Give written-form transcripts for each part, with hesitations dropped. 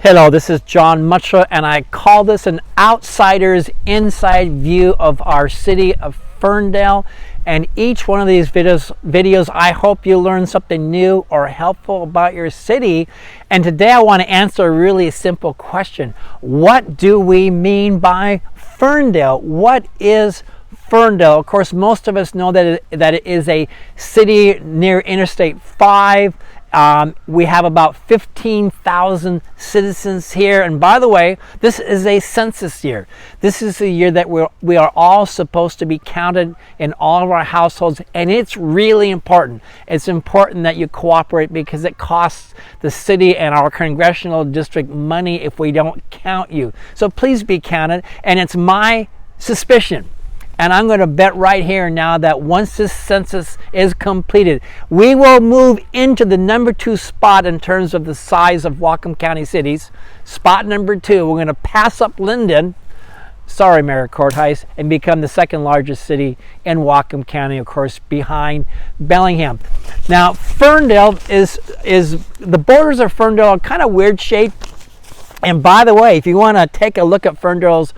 Hello, this is Jon Mutchler, and I call this an outsider's inside view of our city of Ferndale. And each one of these videos, I hope you learn something new or helpful about your city. And today I want to answer a really simple question. What do we mean by Ferndale? What is Ferndale? Of course, most of us know that it is a city near Interstate 5. We have about 15,000 citizens here, and by the way, this is a census year. This is the year that we are all supposed to be counted in all of our households, and it's really important. It's important that you cooperate because it costs the city and our congressional district money if we don't count you. So please be counted, and it's my suspicion, and I'm going to bet right here now that once this census is completed, we will move into the number 2 spot in terms of the size of Whatcom County cities. Spot number 2, we're going to pass up Linden, sorry Mayor Courthouse, and become the second largest city in Whatcom County, of course, behind Bellingham. Now, Ferndale is the borders of Ferndale are kind of weird shaped. And by the way, if you want to take a look at Ferndale's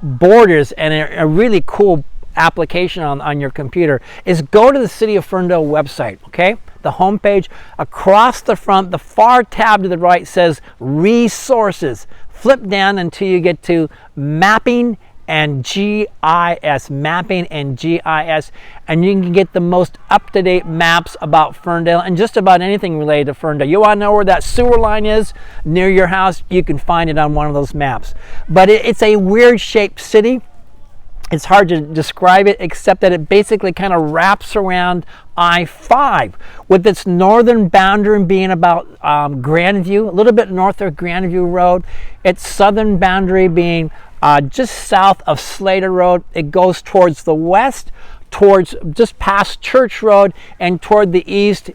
borders and a really cool application on your computer is go to the City of Ferndale website, okay? The homepage across the front, the far tab to the right says resources. Flip down until you get to mapping and GIS, mapping and GIS, and you can get the most up-to-date maps about Ferndale and just about anything related to Ferndale. You want to know where that sewer line is near your house? You can find it on one of those maps. But it's a weird-shaped city. It's hard to describe it except that it basically kind of wraps around I-5 with its northern boundary being about Grandview, a little bit north of Grandview Road. Its southern boundary being just south of Slater Road. It goes towards the west, towards just past Church Road, and toward the east,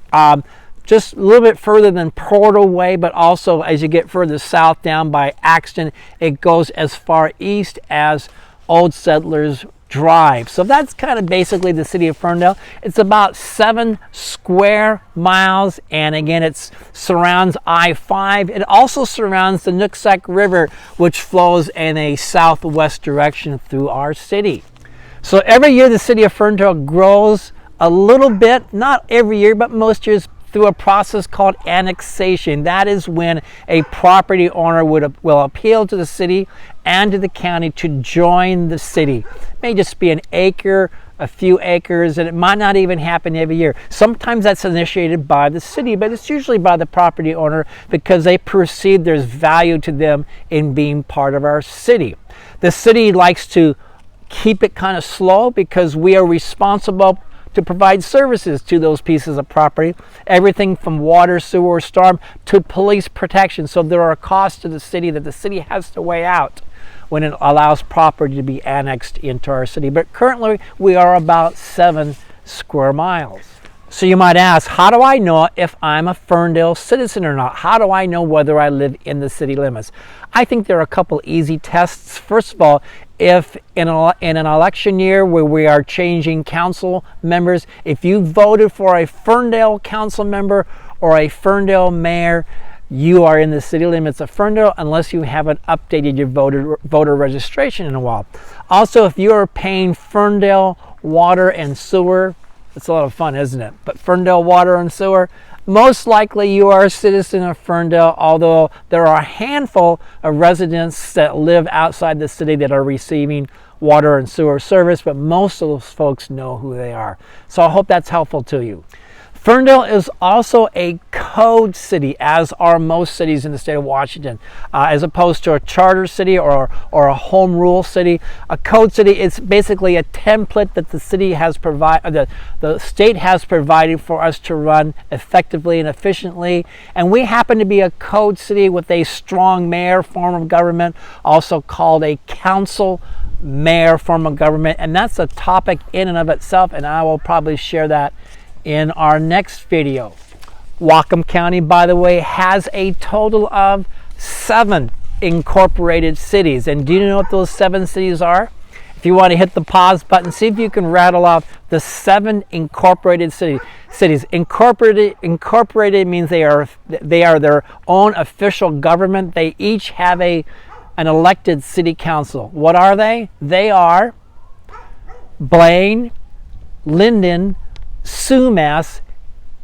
just a little bit further than Portal Way, but also as you get further south down by Axton, it goes as far east as Old Settlers Drive. So that's kind of basically the city of Ferndale. It's about 7 square miles, and again, it surrounds I-5. It also surrounds the Nooksack River, which flows in a southwest direction through our city. So every year the city of Ferndale grows a little bit, not every year, but most years, through a process called annexation. That is when a property owner will appeal to the city and to the county to join the city. It may just be an acre, a few acres, and it might not even happen every year. Sometimes that's initiated by the city, but it's usually by the property owner because they perceive there's value to them in being part of our city. The city likes to keep it kind of slow because we are responsible to provide services to those pieces of property, everything from water, sewer, storm to police protection. So there are costs to the city that the city has to weigh out when it allows property to be annexed into our city. But currently we are about 7 square miles. So you might ask, how do I know if I'm a Ferndale citizen or not? How do I know whether I live in the city limits? I think there are a couple easy tests. First of all, if in an election year where we are changing council members, if you voted for a Ferndale council member or a Ferndale mayor, you are in the city limits of Ferndale unless you haven't updated your voter registration in a while. Also, if you are paying Ferndale water and sewer, it's a lot of fun, isn't it? But Ferndale water and sewer, most likely you are a citizen of Ferndale, although there are a handful of residents that live outside the city that are receiving water and sewer service, but most of those folks know who they are. So I hope that's helpful to you. Ferndale is also a code city, as are most cities in the state of Washington. As opposed to a charter city or a home rule city, a code city is basically a template that the city has provided, the state has provided for us to run effectively and efficiently. And we happen to be a code city with a strong mayor form of government, also called a council mayor form of government. And that's a topic in and of itself, and I will probably share that in our next video. Whatcom County, by the way, has a total of 7 incorporated cities. And do you know what those 7 cities are? If you want to hit the pause button, see if you can rattle off the 7 incorporated cities. Incorporated means they are their own official government. They each have an elected city council. What are they? They are Blaine, Linden, Sumas,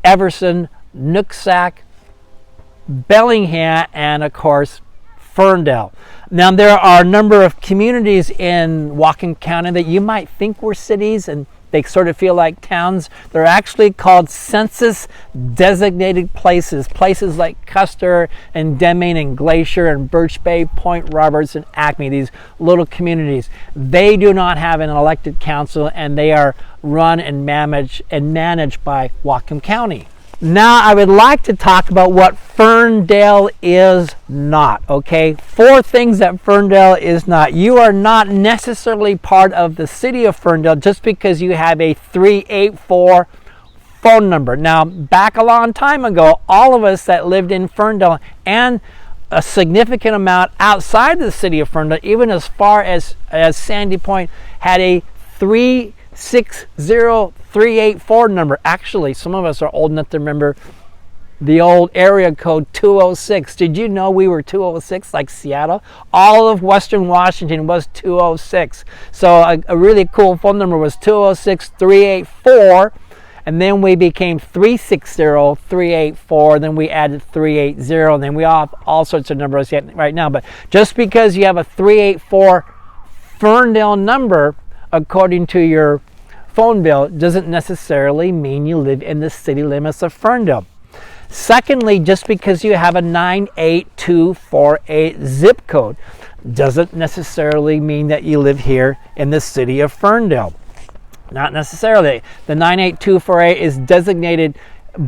Everson, Nooksack, Bellingham, and of course Ferndale. Now there are a number of communities in Whatcom County that you might think were cities and they sort of feel like towns. They're actually called census designated places. Places like Custer and Deming and Glacier and Birch Bay, Point Roberts and Acme, these little communities. They do not have an elected council and they are run and managed by Whatcom County. Now I would like to talk about what Ferndale is not, okay? 4 things that Ferndale is not. You are not necessarily part of the city of Ferndale just because you have a 384 phone number. Now, back a long time ago, all of us that lived in Ferndale and a significant amount outside the city of Ferndale, even as far as Sandy Point, had a 360-384 number. Actually, some of us are old enough to remember the old area code 206. Did you know we were 206 like Seattle? All of Western Washington was 206. So a really cool phone number was 206-384, and then we became 360-384, then we added 380, and then we have all sorts of numbers right now. But just because you have a 384 Ferndale number according to your phone bill doesn't necessarily mean you live in the city limits of Ferndale. Secondly, just because you have a 98248 zip code doesn't necessarily mean that you live here in the city of Ferndale. Not necessarily. The 98248 is designated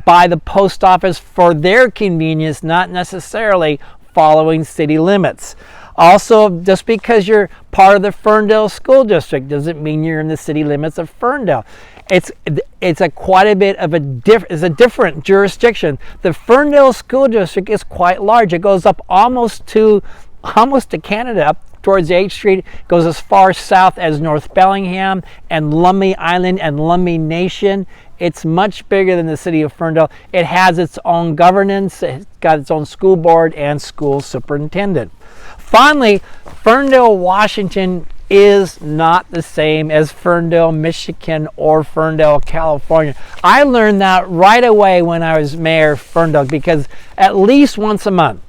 by the post office for their convenience, not necessarily following city limits. Also, just because you're part of the Ferndale School District doesn't mean you're in the city limits of Ferndale. It's quite a bit of a different jurisdiction. The Ferndale School District is quite large. It goes up almost to Canada, up towards 8th Street. It goes as far south as North Bellingham and Lummi Island and Lummi Nation. It's much bigger than the city of Ferndale. It has its own governance. It's got its own school board and school superintendent. Finally, Ferndale, Washington is not the same as Ferndale, Michigan or Ferndale, California. I learned that right away when I was mayor of Ferndale, because at least once a month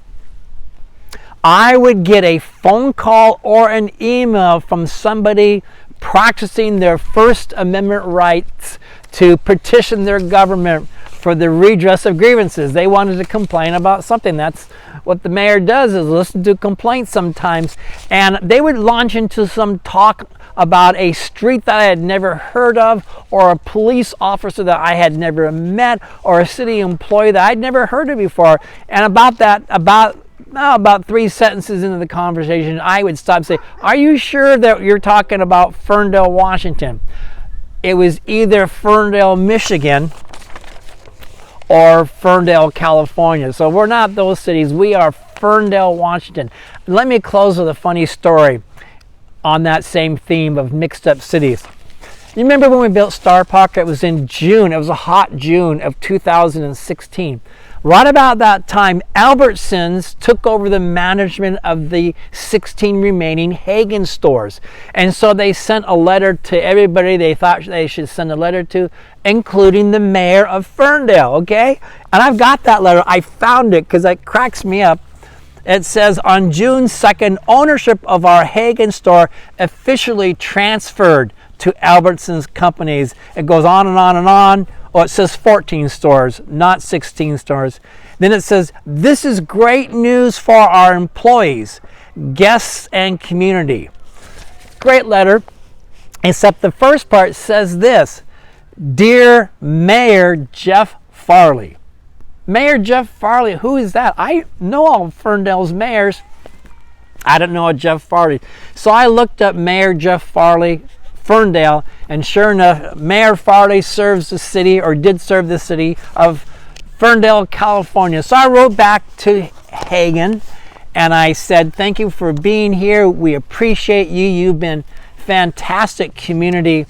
I would get a phone call or an email from somebody practicing their First Amendment rights to petition their government for the redress of grievances. They wanted to complain about something. That's what the mayor does, is listen to complaints sometimes. And they would launch into some talk about a street that I had never heard of, or a police officer that I had never met, or a city employee that I'd never heard of before. And about 3 sentences into the conversation, I would stop and say, "Are you sure that you're talking about Ferndale, Washington?" It was either Ferndale, Michigan or Ferndale, California. So we're not those cities. We are Ferndale, Washington. Let me close with a funny story on that same theme of mixed up cities. You remember when we built Star Park? It was in June. It was a hot June of 2016. Right about that time, Albertsons took over the management of the 16 remaining Hagen stores. And so they sent a letter to everybody they thought they should send a letter to, including the mayor of Ferndale, okay? And I've got that letter. I found it because it cracks me up. It says, on June 2nd, ownership of our Hagen store officially transferred to Albertsons companies. It goes on and on and on. Oh, it says 14 stores, not 16 stores. Then it says, this is great news for our employees, guests, and community. Great letter, except the first part says this: Dear Mayor Jeff Farley. Mayor Jeff Farley, who is that? I know all of Ferndale's mayors. I don't know a Jeff Farley. So I looked up Mayor Jeff Farley, Ferndale, and sure enough, Mayor Farley serves the city, or did serve the city of Ferndale, California. So I wrote back to Hagen and I said, thank you for being here. We appreciate you. You've been fantastic community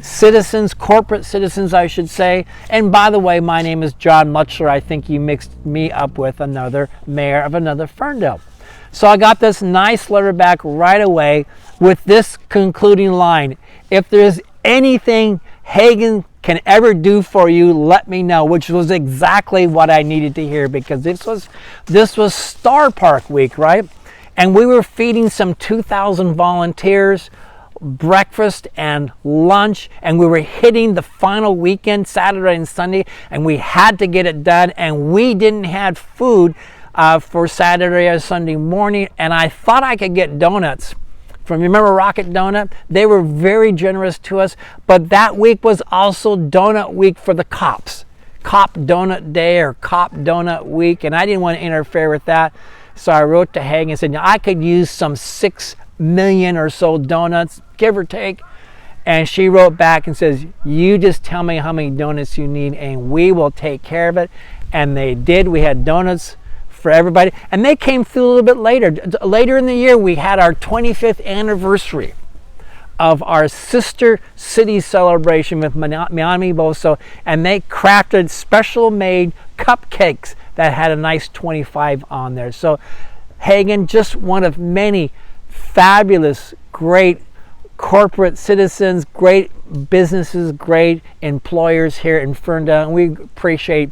citizens, corporate citizens, I should say. And by the way, my name is Jon Mutchler. I think you mixed me up with another mayor of another Ferndale. So I got this nice letter back right away with this concluding line: if there's anything Hagen can ever do for you, let me know, which was exactly what I needed to hear, because this was Star Park week, right? And we were feeding some 2,000 volunteers breakfast and lunch, and we were hitting the final weekend, Saturday and Sunday, and we had to get it done, and we didn't have food for Saturday or Sunday morning, and I thought I could get donuts from, you remember Rocket Donut? They were very generous to us, but that week was also donut week for the cops. Cop Donut Day or Cop Donut Week, and I didn't want to interfere with that, so I wrote to Hagen and said, I could use some 6 million or so donuts, give or take. And she wrote back and says, you just tell me how many donuts you need and we will take care of it. And they did. We had donuts for everybody, and they came through a little bit later in the year. We had our 25th anniversary of our sister city celebration with Miami Boso, and they crafted special made cupcakes that had a nice 25 on there. So Hagen, just one of many fabulous, great corporate citizens, great businesses, great employers here in Ferndale, and we appreciate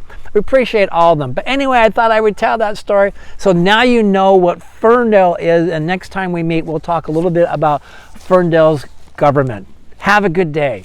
all of them. But anyway, I thought I would tell that story, so now you know what Ferndale is, and next time we meet, we'll talk a little bit about Ferndale's government. Have a good day.